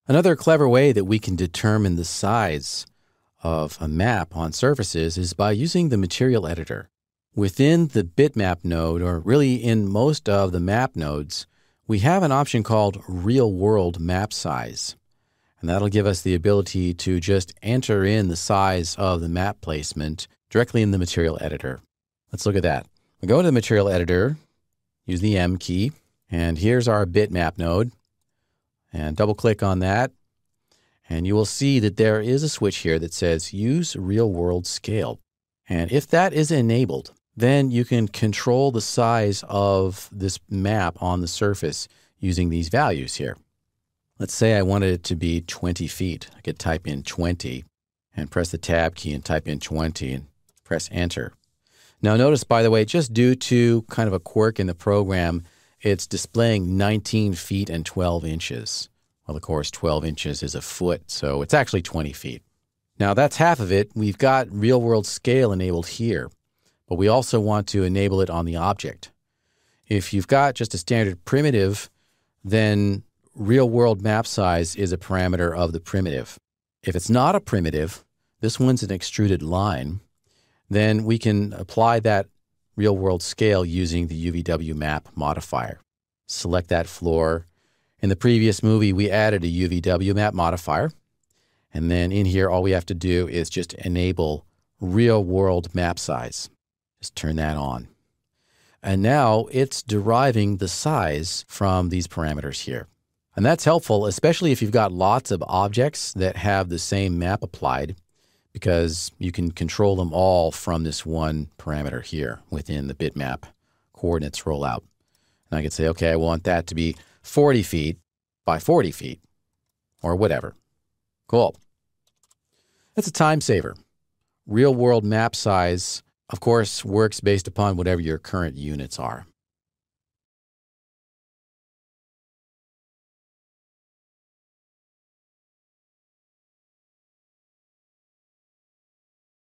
Another clever way that we can determine the size of a map on surfaces is by using the material editor. Within the bitmap node, or really in most of the map nodes, we have an option called Real World Map Size. And that'll give us the ability to just enter in the size of the map placement directly in the material editor. Let's look at that. We go to the material editor, use the M key, and here's our bitmap node. And double click on that. And you will see that there is a switch here that says Use Real World Scale. And if that is enabled, then you can control the size of this map on the surface using these values here. Let's say I wanted it to be 20 feet. I could type in 20 and press the tab key and type in 20 and press enter. Now notice, by the way, just due to kind of a quirk in the program, it's displaying 19 feet and 12 inches. Well, of course, 12 inches is a foot, so it's actually 20 feet. Now that's half of it. We've got real world scale enabled here, but we also want to enable it on the object. If you've got just a standard primitive, then real world map size is a parameter of the primitive. If it's not a primitive, this one's an extruded line, then we can apply that real world scale using the UVW map modifier. Select that floor. In the previous movie, we added a UVW map modifier. And then in here, all we have to do is just enable real world map size. Just turn that on. And now it's deriving the size from these parameters here. And that's helpful, especially if you've got lots of objects that have the same map applied, because you can control them all from this one parameter here within the bitmap coordinates rollout. And I could say, okay, I want that to be 40 feet by 40 feet, or whatever. Cool. That's a time saver. Real world map size, of course, works based upon whatever your current units are.